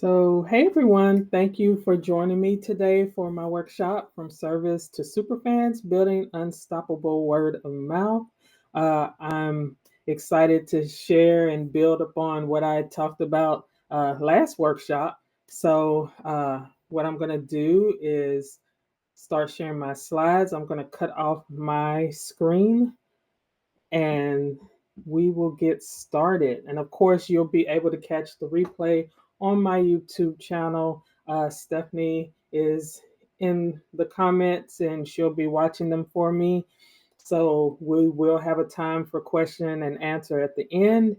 Hey everyone, thank you for joining me today for my workshop From Service to Superfans Building Unstoppable Word of Mouth. I'm excited to share and build upon what I talked about last workshop. What I'm going to do is start sharing my slides. I'm going to cut off my screen and we will get started. And of course, you'll be able to catch the replay on my YouTube channel. Stephanie is in the comments and she'll be watching them for me. So we will have a time for question and answer at the end.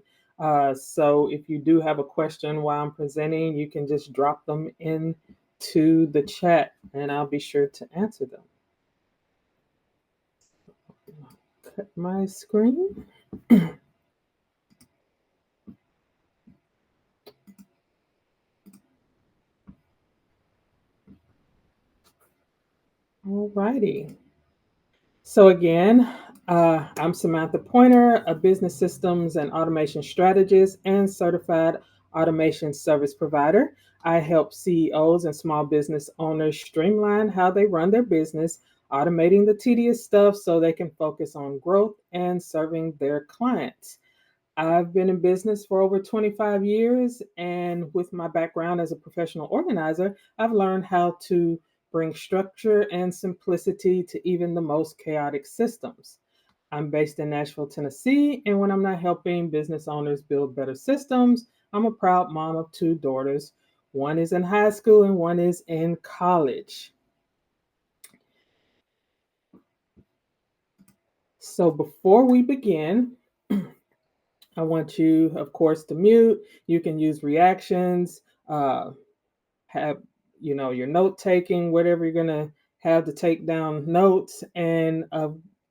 So if you do have a question while I'm presenting, you can just drop them into the chat and I'll be sure to answer them. Cut my screen. All righty. So again, I'm Samantha Pointer, a business systems and automation strategist and certified automation service provider. I help CEOs and small business owners streamline how they run their business, automating the tedious stuff so they can focus on growth and serving their clients. I've been in business for over 25 years, and with my background as a professional organizer, I've learned how to bring structure and simplicity to even the most chaotic systems. I'm based in Nashville, Tennessee, and when I'm not helping business owners build better systems, I'm a proud mom of two daughters. One is in high school and one is in college. So before we begin, I want you, of course, to mute. You can use reactions, have your note taking, whatever you're gonna have to take down notes, and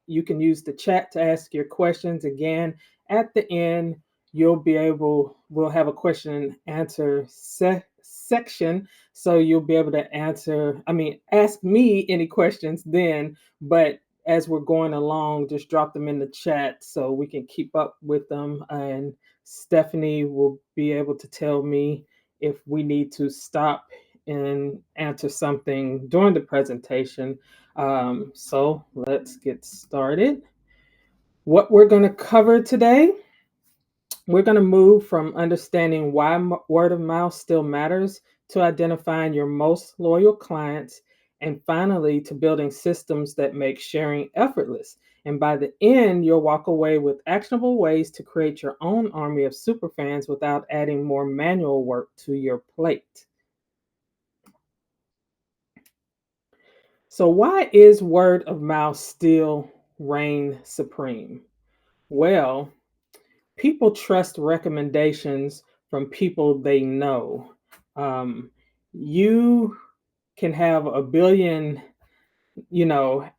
you can use the chat to ask your questions. Again, at the end, we'll have a question and answer section, so you'll be able to ask me any questions then, but as we're going along, just drop them in the chat so we can keep up with them. And Stephanie will be able to tell me if we need to stop and answer something during the presentation. So let's get started. What we're going to cover today, we're going to move from understanding why word of mouth still matters to identifying your most loyal clients, and finally to building systems that make sharing effortless. And by the end, you'll walk away with actionable ways to create your own army of superfans without adding more manual work to your plate. So, why is word of mouth still reign supreme? Well, people trust recommendations from people they know. You can have a billion,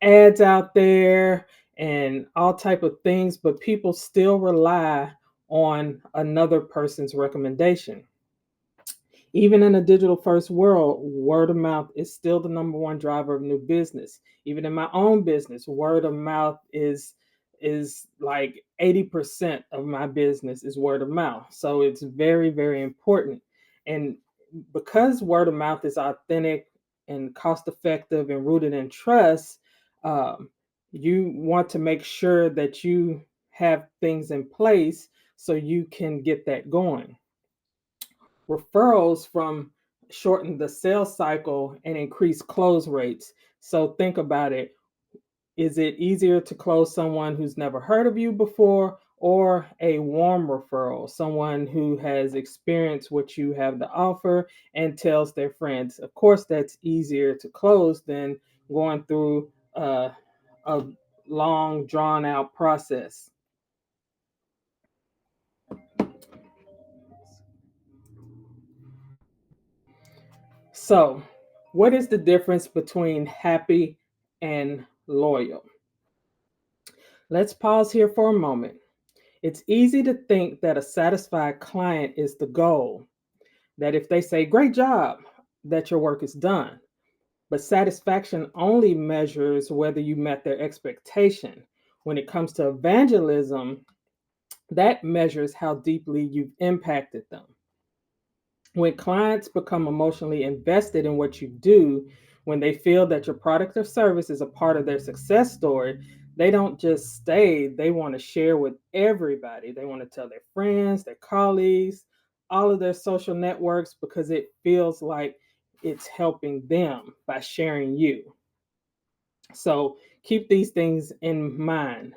ads out there and all type of things, but people still rely on another person's recommendation. Even in a digital first world, word of mouth is still the number one driver of new business. Even in my own business, word of mouth is like 80% of my business is word of mouth. So it's very, very important. And because word of mouth is authentic and cost effective and rooted in trust, you want to make sure that you have things in place so you can get that going. Referrals from shorten the sales cycle and increase close rates. So think about it. Is it easier to close someone who's never heard of you before, or a warm referral, someone who has experienced what you have to offer and tells their friends? Of course, that's easier to close than going through a long, drawn out process. So, what is the difference between happy and loyal? Let's pause here for a moment. It's easy to think that a satisfied client is the goal, that if they say, great job, that your work is done. But satisfaction only measures whether you met their expectation. When it comes to evangelism, that measures how deeply you've impacted them. When clients become emotionally invested in what you do, when they feel that your product or service is a part of their success story, they don't just stay, they want to share with everybody. They want to tell their friends, their colleagues, all of their social networks because it feels like it's helping them by sharing you. So keep these things in mind.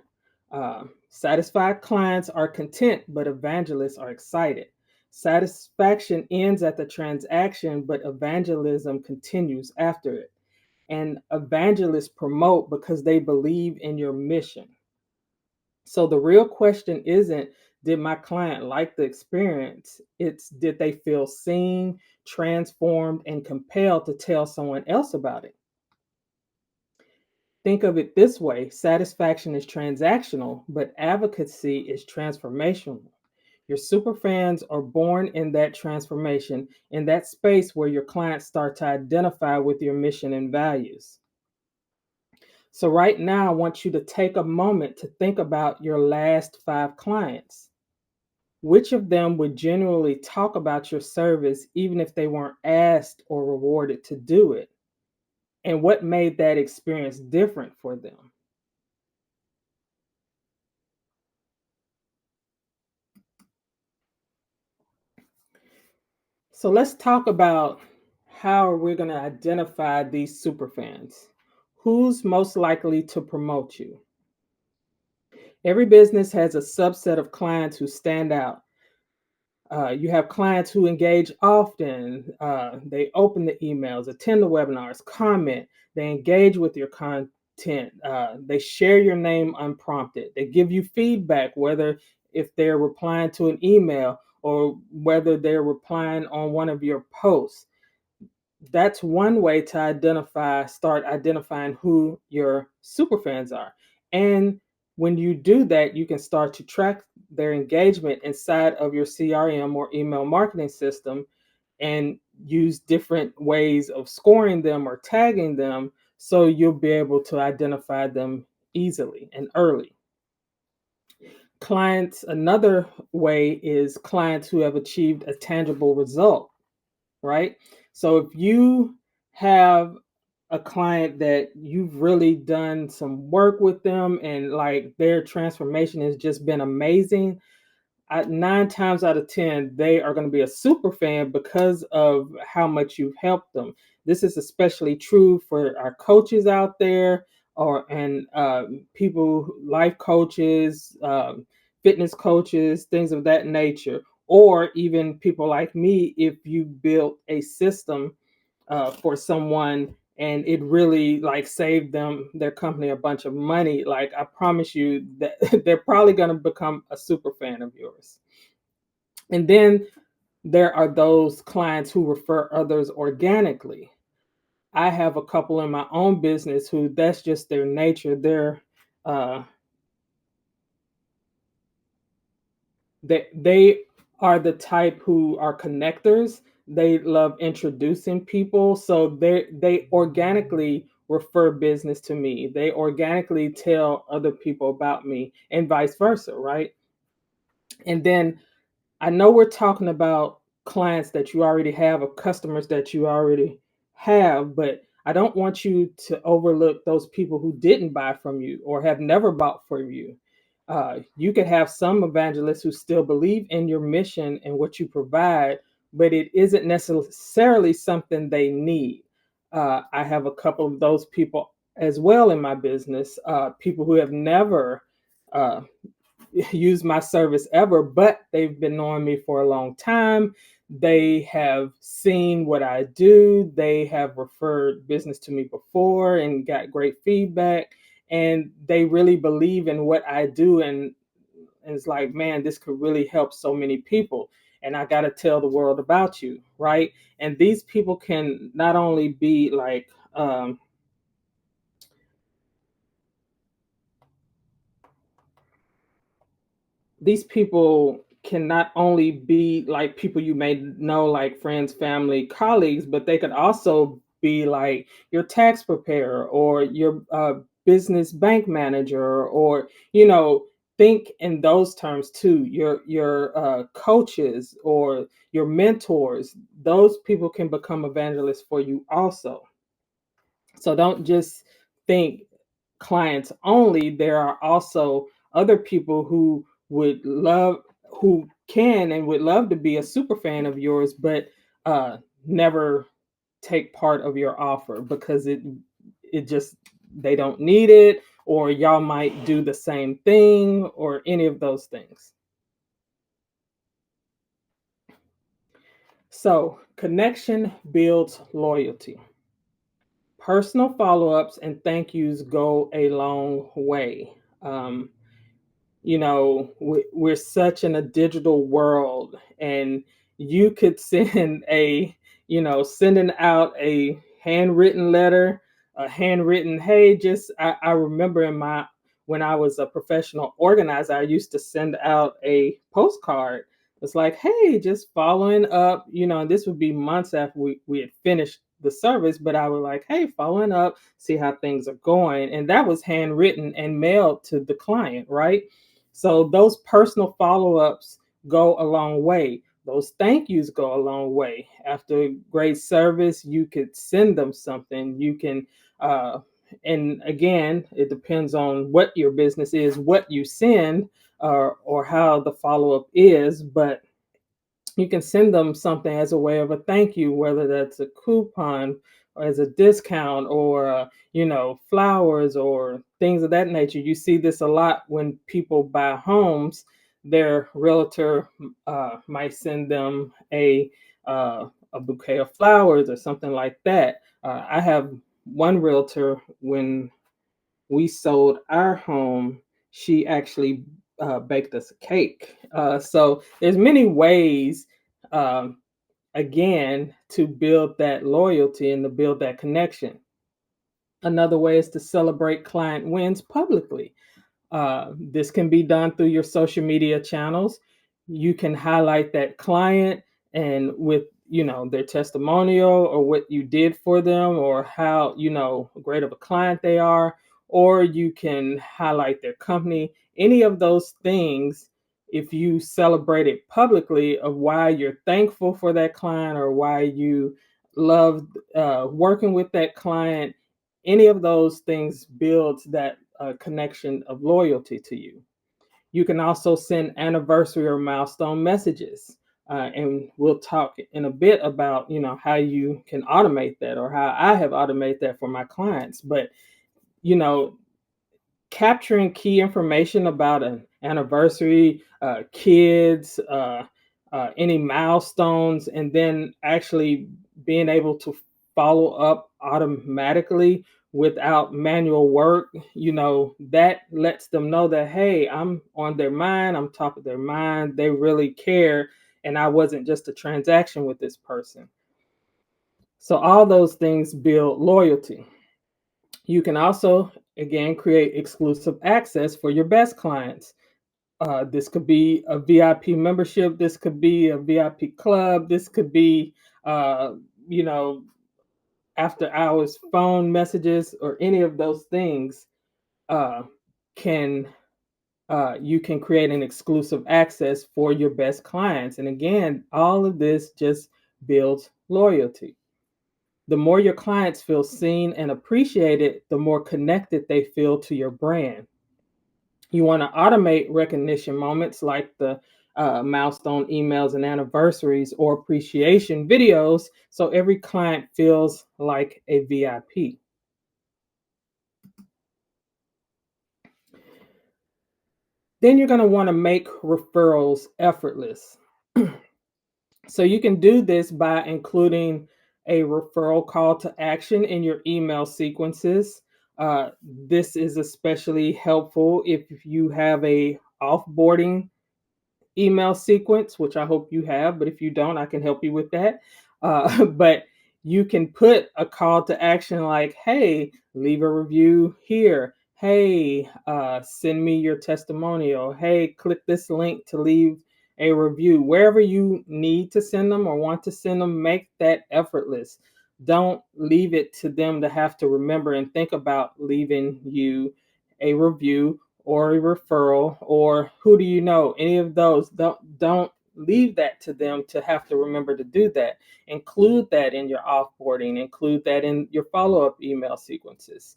Satisfied clients are content, but evangelists are excited. Satisfaction ends at the transaction, but evangelism continues after it. And evangelists promote because they believe in your mission. So the real question isn't, did my client like the experience? It's, did they feel seen, transformed, and compelled to tell someone else about it? Think of it this way: satisfaction is transactional, but advocacy is transformational. Your super fans are born in that transformation, in that space where your clients start to identify with your mission and values. So, right now, I want you to take a moment to think about your last 5 clients. Which of them would genuinely talk about your service, even if they weren't asked or rewarded to do it? And what made that experience different for them? So let's talk about how we're going to identify these super fans. Who's most likely to promote you? Every business has a subset of clients who stand out. You have clients who engage often. They open the emails, attend the webinars, comment. They engage with your content. They share your name unprompted. They give you feedback, whether if they're replying to an email or whether they're replying on one of your posts. That's one way to start identifying who your super fans are. And when you do that, you can start to track their engagement inside of your CRM or email marketing system and use different ways of scoring them or tagging them so you'll be able to identify them easily and early. Clients, another way is clients who have achieved a tangible result, right? So if you have a client that you've really done some work with them and like their transformation has just been amazing, 9 times out of 10, they are going to be a super fan because of how much you've helped them. This is especially true for our coaches out there, or and people, life coaches, fitness coaches, things of that nature, or even people like me. If you built a system for someone and it really like saved them, their company, a bunch of money, like I promise you that they're probably going to become a super fan of yours. And then there are those clients who refer others organically. I have a couple in my own business who that's just their nature. Uh, they are the type who are connectors. They love introducing people, so they organically refer business to me. They organically tell other people about me, and vice versa, right? And then I know we're talking about clients that you already have or customers that you already have, but I don't want you to overlook those people who didn't buy from you or have never bought from you. You could have some evangelists who still believe in your mission and what you provide, but it isn't necessarily something they need. I have a couple of those people as well in my business, people who have never uh, used my service ever, but they've been knowing me for a long time. They have seen what I do. They have referred business to me before and got great feedback. And they really believe in what I do. And it's like, man, this could really help so many people. And I got to tell the world about you, right? And these people can not only be like, these people can not only be like people you may know, like friends, family, colleagues, but they could also be like your tax preparer or your business bank manager, or, you know, think in those terms too. Your coaches or your mentors, those people can become evangelists for you also. So don't just think clients only. There are also other people who would love, who can and would love to be a super fan of yours, but uh, never take part of your offer because it just, they don't need it, or y'all might do the same thing, or any of those things. So connection builds loyalty. Personal follow-ups and thank yous go a long way. um, we're such in a digital world, and you could send a, sending out a handwritten letter, a handwritten, hey, just I remember in my, when I was a professional organizer, I used to send out a postcard. It's like, hey, just following up, and this would be months after we had finished the service, but I was like, hey, following up, see how things are going. And that was handwritten and mailed to the client, right? So those personal follow-ups go a long way. Those thank yous go a long way. After great service, you could send them something. You can, and again, it depends on what your business is, what you send, or how the follow-up is. But you can send them something as a way of a thank you, whether that's a coupon or as a discount, or flowers or things of that nature. You see this a lot when people buy homes. Their realtor might send them a bouquet of flowers or something like that. I have one realtor, when we sold our home, she actually baked us a cake. So there's many ways, um, again, to build that loyalty and to build that connection. Another way is to celebrate client wins publicly. This can be done through your social media channels. You can highlight that client and with, their testimonial, or what you did for them, or how, great of a client they are, or you can highlight their company. Any of those things, if you celebrate it publicly, of why you're thankful for that client, or why you love working with that client, any of those things builds that connection of loyalty to you. You can also send anniversary or milestone messages. And we'll talk in a bit about, how you can automate that, or how I have automated that for my clients. But, you know, capturing key information about an anniversary, kids, any milestones, and then actually being able to follow up automatically without manual work, that lets them know that, hey, I'm on their mind, I'm top of their mind, they really care, and I wasn't just a transaction with this person. So all those things build loyalty. You can also, again, create exclusive access for your best clients. This could be a VIP membership. This could be a VIP club. This could be, uh, you know, after hours phone messages, or any of those things. Uh, can You can create an exclusive access for your best clients. And again, all of this just builds loyalty. The more your clients feel seen and appreciated, the more connected they feel to your brand. You want to automate recognition moments like the milestone emails and anniversaries, or appreciation videos, so every client feels like a VIP. Then you're going to want to make referrals effortless. So you can do this by including a referral call to action in your email sequences. This is especially helpful if you have a offboarding email sequence, which I hope you have, but if you don't, I can help you with that. But you can put a call to action like, hey, leave a review here. Hey, send me your testimonial. Hey, click this link to leave a review. Wherever you need to send them or want to send them, make that effortless. Don't leave it to them to have to remember and think about leaving you a review or a referral or who do you know, any of those. Don't leave that to them to have to remember to do that. Include that in your offboarding, include that in your follow-up email sequences.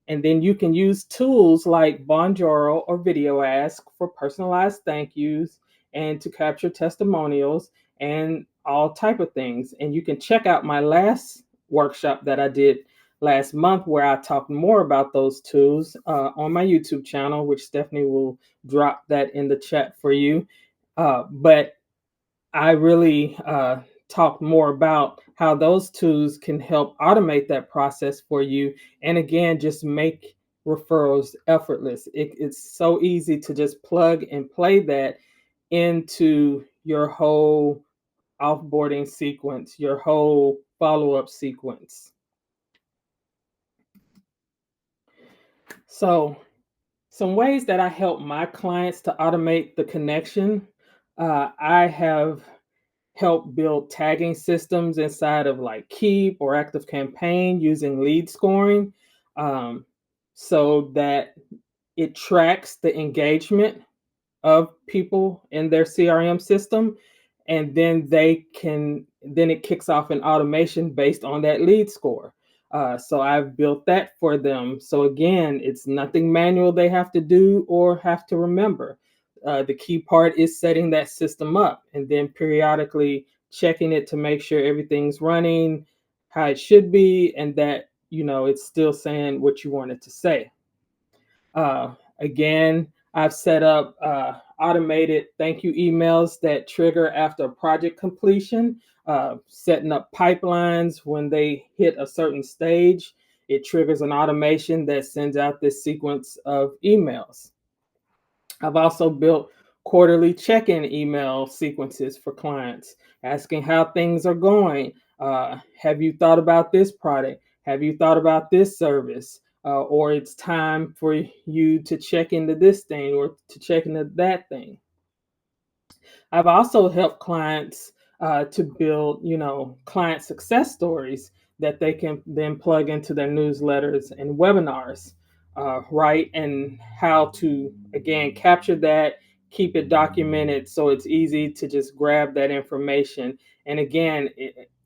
And then you can use tools like Bonjoro or Video Ask for personalized thank yous and to capture testimonials and all type of things. And you can check out my last workshop that I did last month where I talked more about those tools on my YouTube channel, which Stephanie will drop that in the chat for you. But I really talk more about how those tools can help automate that process for you. And again, just make referrals effortless. It's so easy to just plug and play that into your whole offboarding sequence, your whole follow-up sequence. So some ways that I help my clients to automate the connection. I have help build tagging systems inside of like Keep or Active Campaign using lead scoring, um, so that it tracks the engagement of people in their CRM system, and then it kicks off an automation based on that lead score. So I've built that for them. So again, it's nothing manual they have to do or have to remember. The key part is setting that system up and then periodically checking it to make sure everything's running how it should be and that it's still saying what you want it to say. Again, I've set up automated thank you emails that trigger after project completion, setting up pipelines when they hit a certain stage. It triggers an automation that sends out this sequence of emails. I've also built quarterly check-in email sequences for clients, asking how things are going. Have you thought about this product? Have you thought about this service? Or it's time for you to check into this thing or to check into that thing. I've also helped clients to build, client success stories that they can then plug into their newsletters and webinars, right? And how to, again, capture that, keep it documented so it's easy to just grab that information. And again,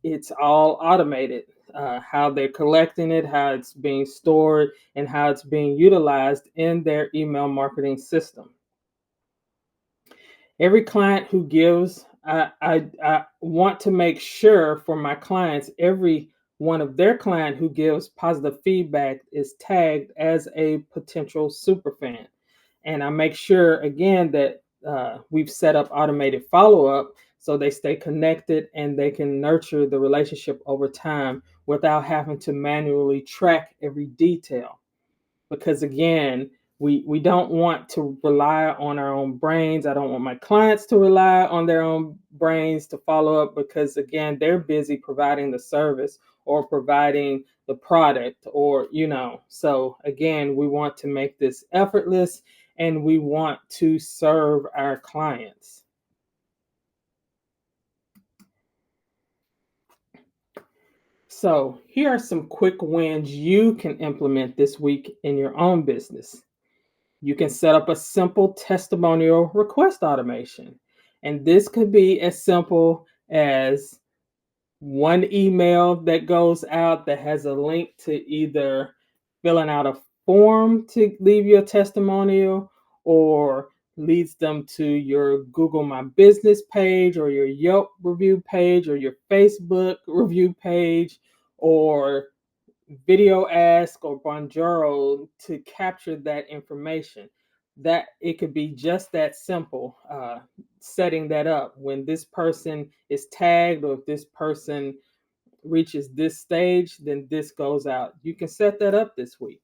it's all automated. How they're collecting it, how it's being stored, and how it's being utilized in their email marketing system. Every client who gives, I want to make sure for my clients, every one of their client who gives positive feedback is tagged as a potential superfan. And I make sure again that we've set up automated follow-up so they stay connected and they can nurture the relationship over time without having to manually track every detail. Because again, we don't want to rely on our own brains. I don't want my clients to rely on their own brains to follow up because again, they're busy providing the service or providing the product or so again, we want to make this effortless and we want to serve our clients. So here are some quick wins you can implement this week in your own business. You can set up a simple testimonial request automation. And this could be as simple as one email that goes out that has a link to either filling out a form to leave your testimonial or leads them to your Google My Business page or your Yelp review page or your Facebook review page or Video Ask or Bonjoro to capture that information. That it could be just that simple, setting that up. When this person is tagged or if this person reaches this stage, then this goes out. You can set that up this week.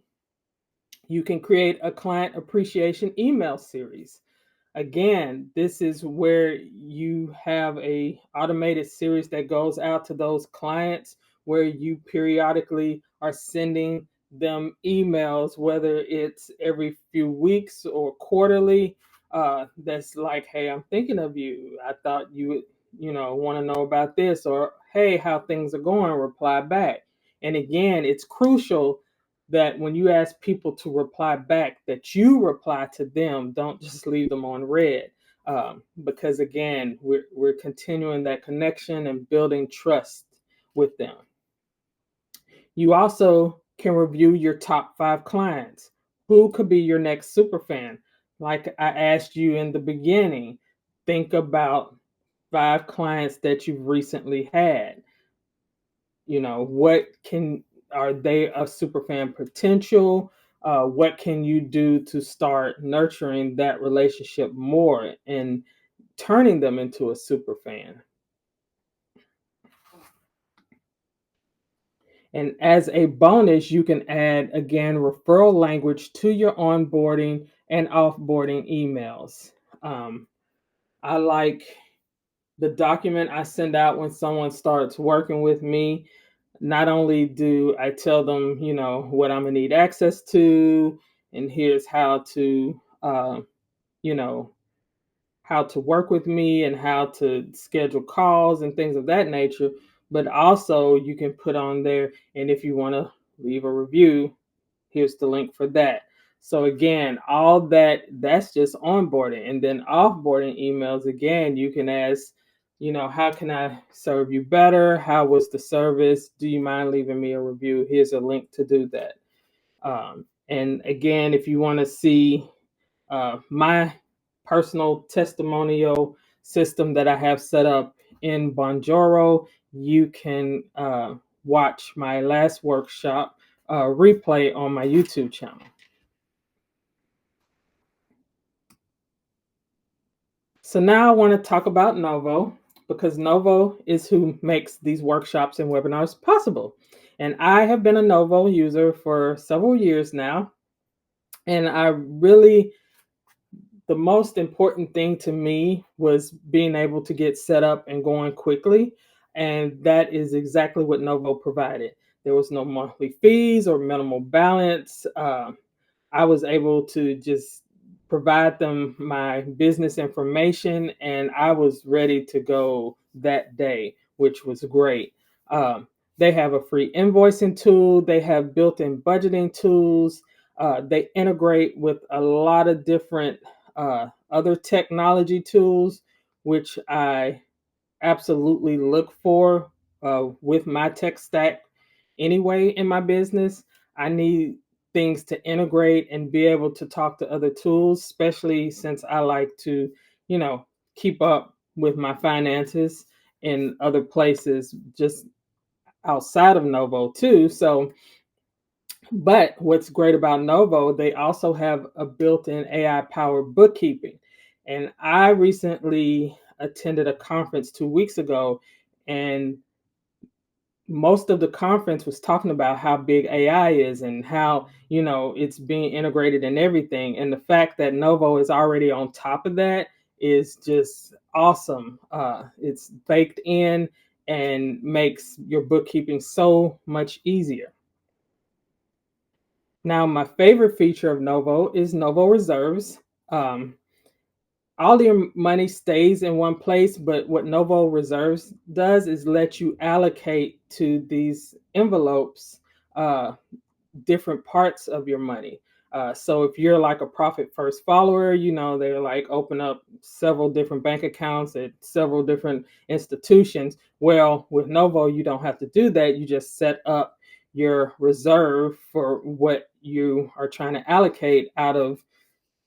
You can create a client appreciation email series. Again, this is where you have a automated series that goes out to those clients where you periodically are sending them emails, whether it's every few weeks or quarterly. That's like, hey, I'm thinking of you. I thought you would, want to know about this, or hey, how things are going, reply back. And again, it's crucial that when you ask people to reply back, that you reply to them. Don't just leave them on red. Because again, we're continuing that connection and building trust with them. You also can review your top 5 clients. Who could be your next super fan? Like I asked you in the beginning, think about 5 clients that you've recently had. What can are they a super fan potential? What can you do to start nurturing that relationship more and turning them into a super fan? And as a bonus, you can add again referral language to your onboarding and offboarding emails. Um, I like the document I send out when someone starts working with me. Not only do I tell them, what I'm gonna need access to, and here's you know, how to work with me and how to schedule calls and things of that nature. But also, you can put on there, and if you want to leave a review, here's the link for that. So again, all that's just onboarding, and then offboarding emails. Again, you can ask, how can I serve you better? How was the service? Do you mind leaving me a review? Here's a link to do that. And again, if you want to see my personal testimonial system that I have set up in Bonjoro, you can watch my last workshop replay on my YouTube channel. So now I want to talk about Novo, because Novo is who makes these workshops and webinars possible. And I have been a Novo user for several years now. And the most important thing to me was being able to get set up and going quickly. And that is exactly what Novo provided. There was no monthly fees or minimal balance. I was able to just provide them my business information, and I was ready to go that day, which was great. They have a free invoicing tool, they have built in budgeting tools, they integrate with a lot of different other technology tools, which I absolutely look for with my tech stack anyway in my business. I need things to integrate and be able to talk to other tools, especially since I like to, you know, keep up with my finances in other places just outside of Novo too. So, but what's great about Novo, they also have a built-in AI powered bookkeeping. And I recently attended a conference 2 weeks ago, and most of the conference was talking about how big AI is and how, it's being integrated in everything. And the fact that Novo is already on top of that is just awesome. It's baked in and makes your bookkeeping so much easier. Now, my favorite feature of Novo is Novo Reserves. Um, all your money stays in one place, but what Novo Reserves does is let you allocate to these envelopes uh, different parts of your money. So if you're like a profit first follower, they're like open up several different bank accounts at several different institutions. Well, with Novo, you don't have to do that. You just set up your reserve for what you are trying to allocate out of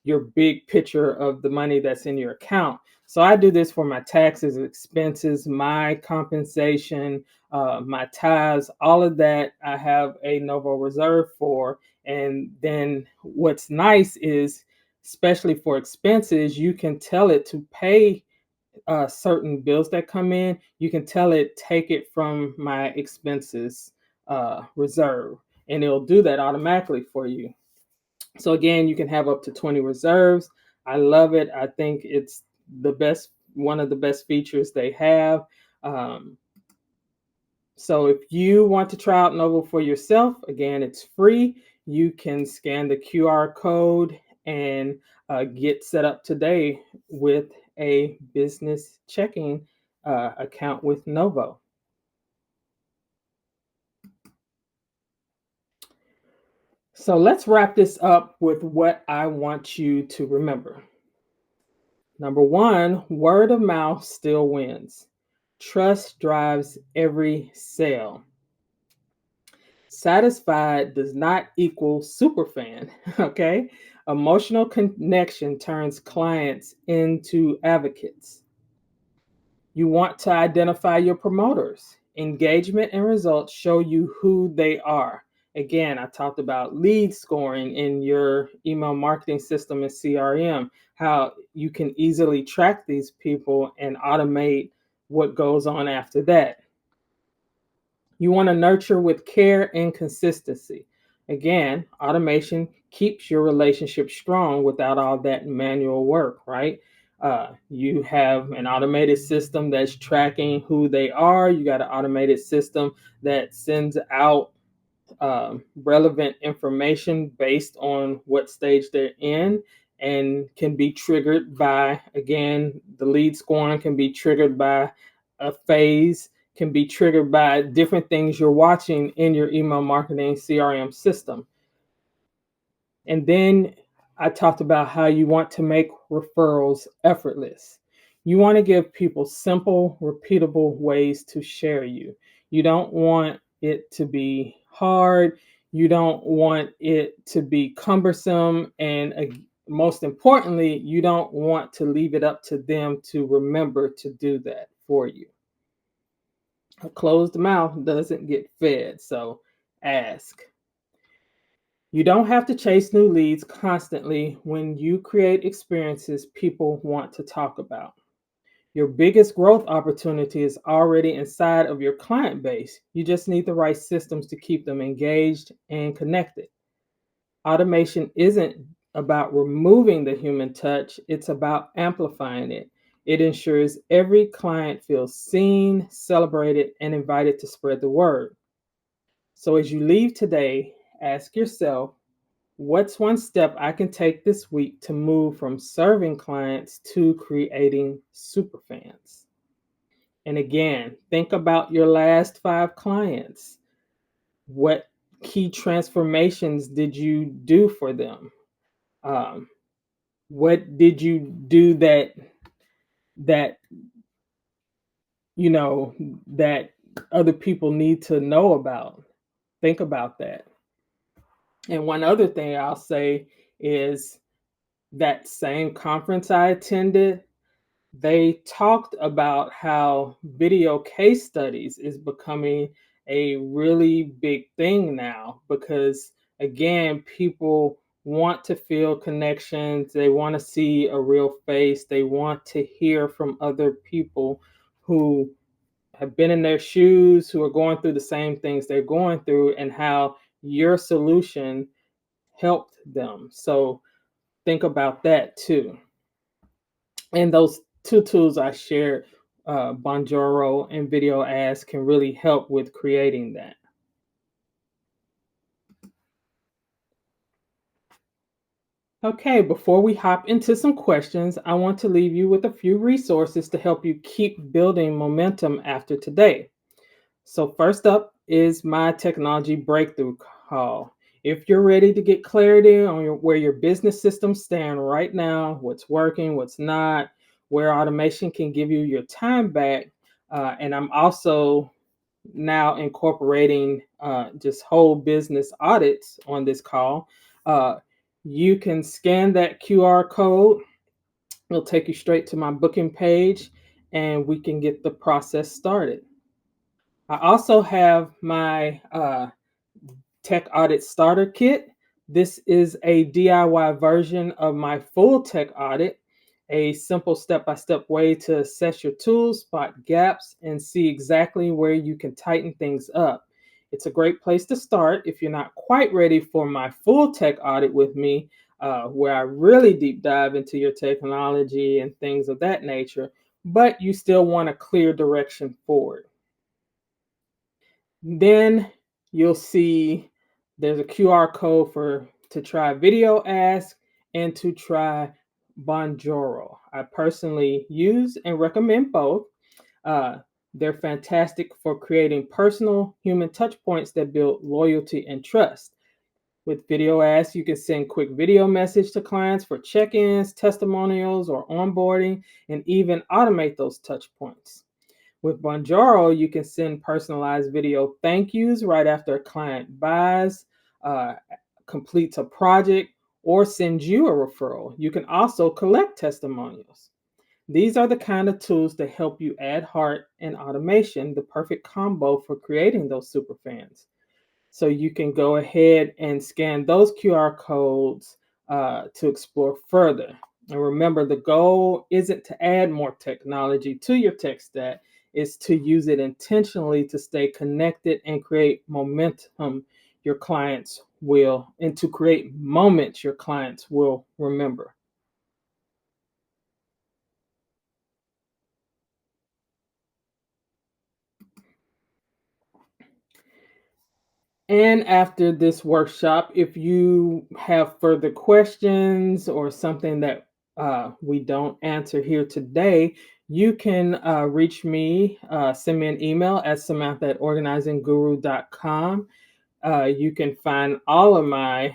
your big picture of the money that's in your account. So I do this for my taxes, expenses, my compensation, my tithes, all of that. I have a Novo Reserve for. And then what's nice is, especially for expenses, you can tell it to pay certain bills that come in. You can tell it, take it from my expenses reserve, and it'll do that automatically for you. So again, you can have up to 20 reserves. I love it. I think it's one of the best features they have. Um, so if you want to try out Novo for yourself, again, it's free. You can scan the QR code and get set up today with a business checking account with Novo. So let's wrap this up with what I want you to remember. Number one, word of mouth still wins. Trust drives every sale. Satisfied does not equal superfan, okay? Emotional connection turns clients into advocates. You want to identify your promoters. Engagement and results show you who they are. Again, I talked about lead scoring in your email marketing system and CRM, how you can easily track these people and automate what goes on after that. You want to nurture with care and consistency. Again, automation keeps your relationship strong without all that manual work, right? You have an automated system that's tracking who they are. You got an automated system that sends out relevant information based on what stage they're in and can be triggered by, again, the lead scoring can be triggered by a phase, can be triggered by different things you're watching in your email marketing CRM system. And then I talked about how you want to make referrals effortless. You want to give people simple, repeatable ways to share you. You don't want it to be hard. You don't want it to be cumbersome. And most importantly, you don't want to leave it up to them to remember to do that for you. A closed mouth doesn't get fed. So ask. You don't have to chase new leads constantly when you create experiences people want to talk about. Your biggest growth opportunity is already inside of your client base. You just need the right systems to keep them engaged and connected. Automation isn't about removing the human touch, it's about amplifying it. It ensures every client feels seen, celebrated, and invited to spread the word. So as you leave today, ask yourself, what's one step I can take this week to move from serving clients to creating superfans? And again, think about your last 5 clients. What key transformations did you do for them? Um, what did you do that that other people need to know about? Think about that. And one other thing I'll say is that same conference I attended, they talked about how video case studies is becoming a really big thing now because, again, people want to feel connections, they want to see a real face, they want to hear from other people who have been in their shoes, who are going through the same things they're going through, and how your solution helped them. So think about that too. And those 2 tools I shared, Bonjoro and Video Ads, can really help with creating that. Okay, before we hop into some questions, I want to leave you with a few resources to help you keep building momentum after today. So, first up is my technology breakthrough call. If you're ready to get clarity on where your business systems stand right now, what's working, what's not, where automation can give you your time back, and I'm also now incorporating just whole business audits on this call. Uh, you can scan that QR code. It'll take you straight to my booking page, and we can get the process started. I also have my Tech Audit Starter Kit. This is a DIY version of my full tech audit, a simple step-by-step way to assess your tools, spot gaps, and see exactly where you can tighten things up. It's a great place to start if you're not quite ready for my full tech audit with me, where I really deep dive into your technology and things of that nature, but you still want a clear direction forward. Then you'll see there's a QR code to try Video Ask and to try Bonjoro. I personally use and recommend both. Uh, they're fantastic for creating personal human touch points that build loyalty and trust. With video ads, you can send quick video message to clients for check-ins, testimonials, or onboarding, and even automate those touch points. With Bonjoro, you can send personalized video thank yous right after a client buys, uh, completes a project, or sends you a referral. You can also collect testimonials. These are the kind of tools that help you add heart and automation, the perfect combo for creating those super fans. So you can go ahead and scan those QR codes to explore further. And remember, the goal isn't to add more technology to your tech stack, it's to use it intentionally to stay connected and create momentum your clients will, and to create moments your clients will remember. And after this workshop, if you have further questions or something that we don't answer here today, you can reach me, send me an email at Samantha at organizingguru.com. You can find all of my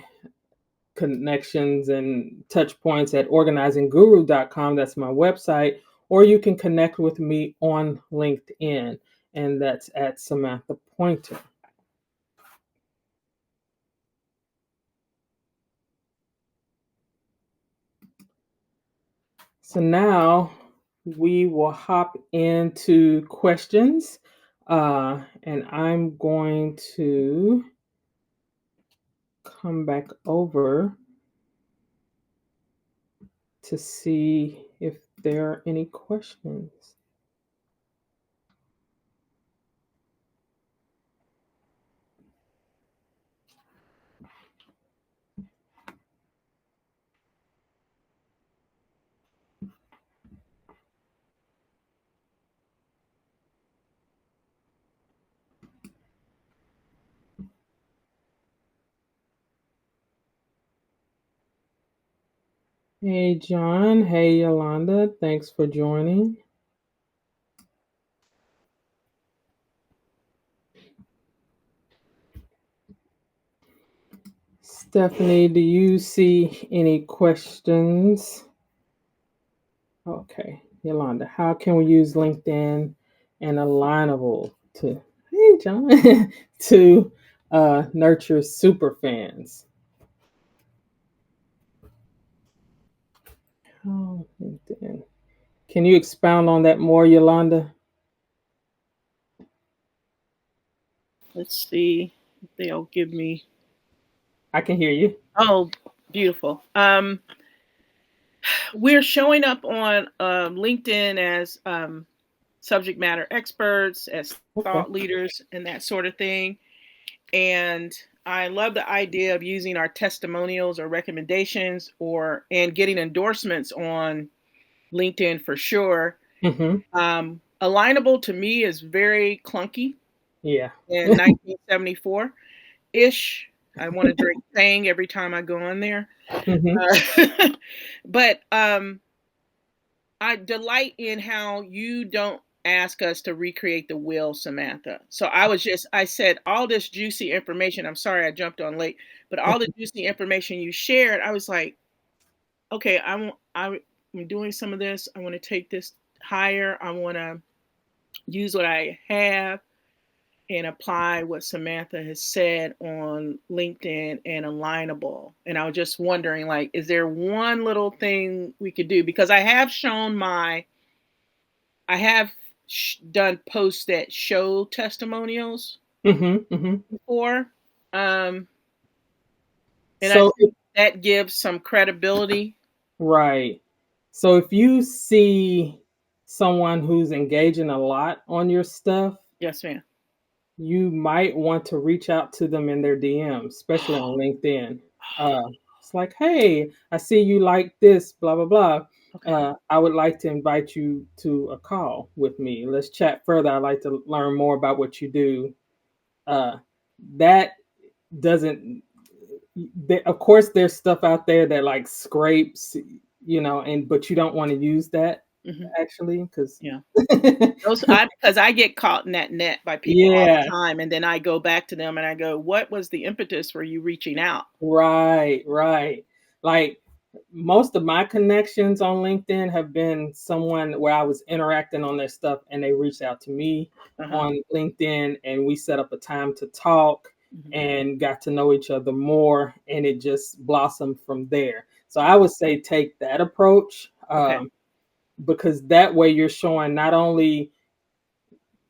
connections and touch points at organizingguru.com. That's my website. Or you can connect with me on LinkedIn, and that's at Samantha Pointer. So now we will hop into questions, and I'm going to come back over to see if there are any questions. Hey, John. Hey, Yolanda. Thanks for joining. Stephanie, do you see any questions? Okay, Yolanda, how can we use LinkedIn and Alignable to, hey, John, to nurture super fans? Oh, LinkedIn. Can you expound on that more, Yolanda? Let's see if they'll give me. I can hear you. Oh, beautiful. We're showing up on LinkedIn as subject matter experts, as Okay. thought leaders, and that sort of thing. And I love the idea of using our testimonials or recommendations and getting endorsements on LinkedIn for sure. Mm-hmm. Alignable to me is very clunky Yeah. in 1974 ish. I want to drink Tang every time I go on there. Mm-hmm. But I delight in how you don't ask us to recreate the wheel, Samantha. So I said all this juicy information. I'm sorry I jumped on late, but all the juicy information you shared, I was like, okay, I'm doing some of this. I want to take this higher. I want to use what I have and apply what Samantha has said on LinkedIn and Alignable. And I was just wondering, like, is there one little thing we could do? Because I have done posts that show testimonials Mm-hmm. Mm-hmm. before. And I So, think that gives some credibility. right. So if you see someone who's engaging a lot on your stuff, Yes, ma'am. you might want to reach out to them in their DMs, especially on LinkedIn. It's like, hey, I see you like this, blah, blah, blah. Okay. I would like to invite you to a call with me. Let's chat further. I'd like to learn more about what you do. That doesn't, of course, there's stuff out there that like scrapes, but you don't want to use that. actually, because Yeah. Because I get caught in that net by people all yeah, the time, and then I go back to them and I go, "What was the impetus for you reaching out?" right. Like most of my connections on LinkedIn have been someone where I was interacting on their stuff and they reached out to me Uh-huh. on LinkedIn and we set up a time to talk Mhm. and got to know each other more and it just blossomed from there. So I would say take that approach Okay. because that way you're showing not only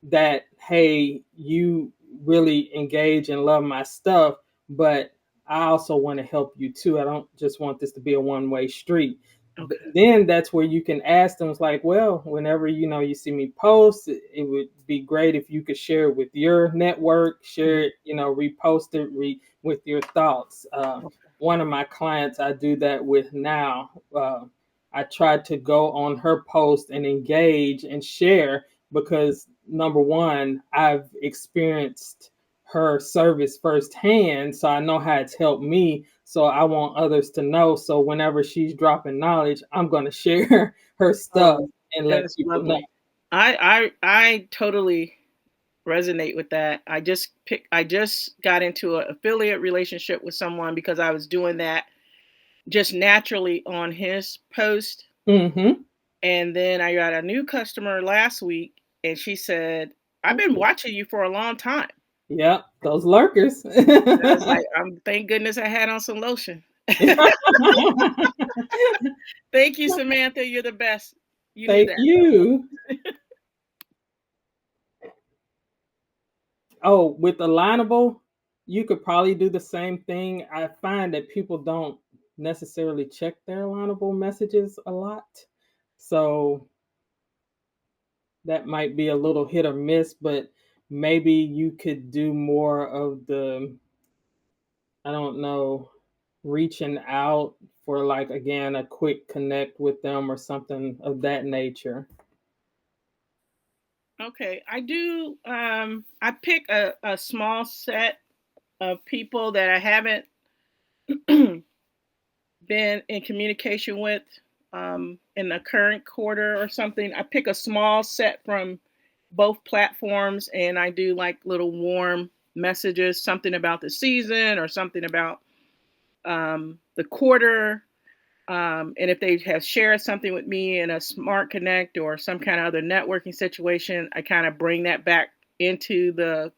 that hey you really engage and love my stuff but I also want to help you too. I don't just want this to be a one-way street. Okay. Then that's where you can ask them it's like well whenever you see me post it would be great if you could share it with your network, share Mhm. it, repost it with your thoughts. Okay. One of my clients I do that with now. I try to go on her post and engage and share because number one, I've experienced her service firsthand, so I know how it's helped me. So I want others to know. So whenever she's dropping knowledge, I'm going to share her stuff Oh, and that let is people know. lovely. I totally resonate with that. I just got into an affiliate relationship with someone because I was doing that just naturally on his post. Mm-hmm. And then I got a new customer last week and she said, "I've been watching you for a long time." Yep, those lurkers. I was like, thank goodness I had on some lotion. Thank you, Samantha. You're the best. You do Thank that. you. Oh, with Alignable, you could probably do the same thing. I find that people don't necessarily check their Alignable messages a lot. So that might be a little hit or miss, but maybe you could do more of the, I don't know, reaching out for like, again, a quick connect with them or something of that nature. Okay. I do I pick a small set of people that I haven't been in communication with in the current quarter or something. I pick a small set from both platforms and I do like little warm messages, something about the season or something about the quarter. And if they have shared something with me in a smart connect or some kind of other networking situation, I kind of bring that back into the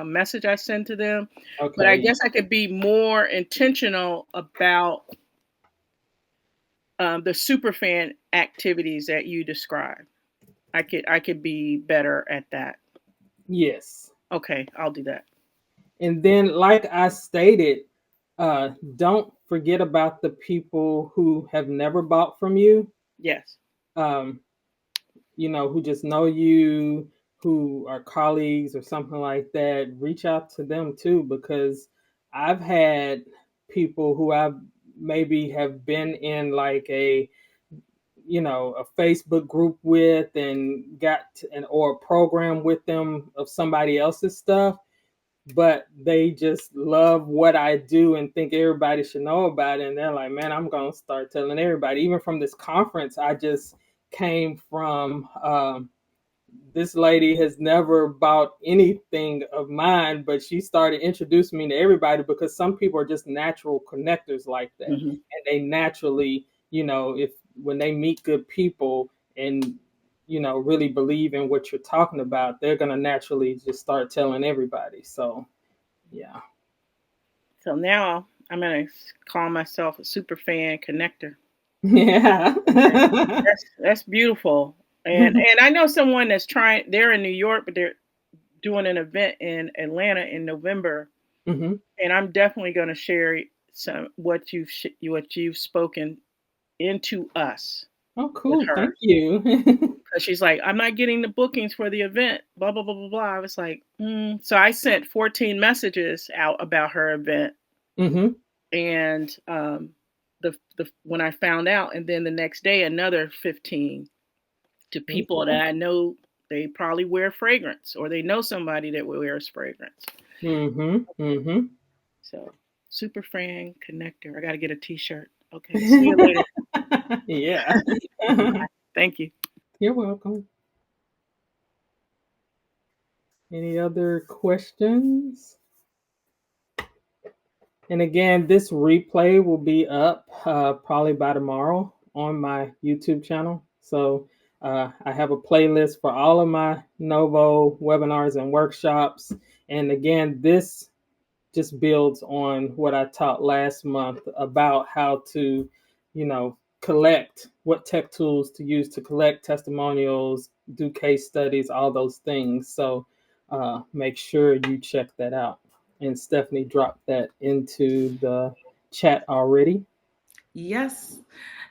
message I send to them. But I Okay. guess I could be more intentional about the superfan activities that you describe. I could be better at that. Yes. Okay, I'll do that. And then, like I stated, don't forget about the people who have never bought from you. Yes. Um, who just know you, who are colleagues or something like that, reach out to them too, because I've had people who I've maybe have been in like a Facebook group with and got an or a program with them of somebody else's stuff, but they just love what I do and think everybody should know about it. And they're like, man, I'm going to start telling everybody. Even from this conference, I just came from. This lady has never bought anything of mine, but she started introducing me to everybody because some people are just natural connectors like that. Hmm. And they naturally, if when they meet good people and really believe in what you're talking about, they're gonna naturally just start telling everybody. So yeah. So now I'm gonna call myself a super fan connector. Yeah. That's beautiful. And I know someone that's trying. They're in New York, but they're doing an event in Atlanta in November, Hmm. and I'm definitely going to share some what you've spoken into us Oh, with cool. her. Thank you. Because she's like, I'm not getting the bookings for the event. Blah blah blah blah blah. I was like, So I sent 14 messages out about her event, Hmm. and the when I found out, and then the next day another 15 to people that I know they probably wear fragrance or they know somebody that wears fragrance. Hmm. Hmm. So, super fan connector. I got to get a t-shirt. Okay. See you later. Yeah. Bye. Thank you. You're welcome. Any other questions? And again, this replay will be up probably by tomorrow on my YouTube channel. So I have a playlist for all of my Novo webinars and workshops. And again, this just builds on what I taught last month about how to, collect what tech tools to use to collect testimonials, do case studies, all those things. So make sure you check that out. And Stephanie dropped that into the chat already. Yes.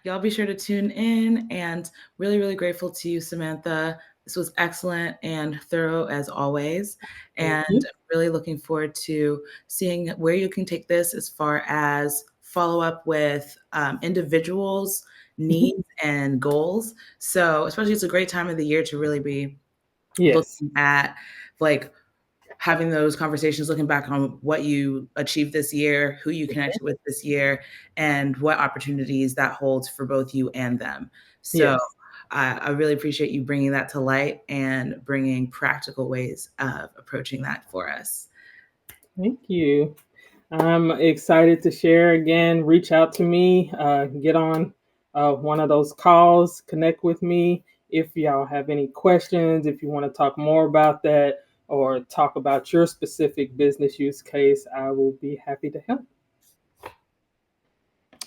Y'all be sure to tune in, and really, really grateful to you, Samantha. This was excellent and thorough as always. And really looking forward to seeing where you can take this as far as follow up with individuals' needs and goals. So, especially it's a great time of the year to really be looking at like having those conversations, looking back on what you achieved this year, who you connected with this year, and what opportunities that holds for both you and them. So I really appreciate you bringing that to light and bringing practical ways of approaching that for us. Thank you. I'm excited to share again. Reach out to me, get on one of those calls, connect with me. If y'all have any questions, if you want to talk more about that or talk about your specific business use case, I will be happy to help.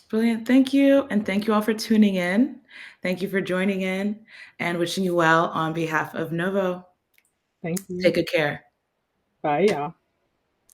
Brilliant. Thank you. And thank you all for tuning in. Thank you for joining in and wishing you well on behalf of Novo. Thank you. Take good care. Bye, y'all.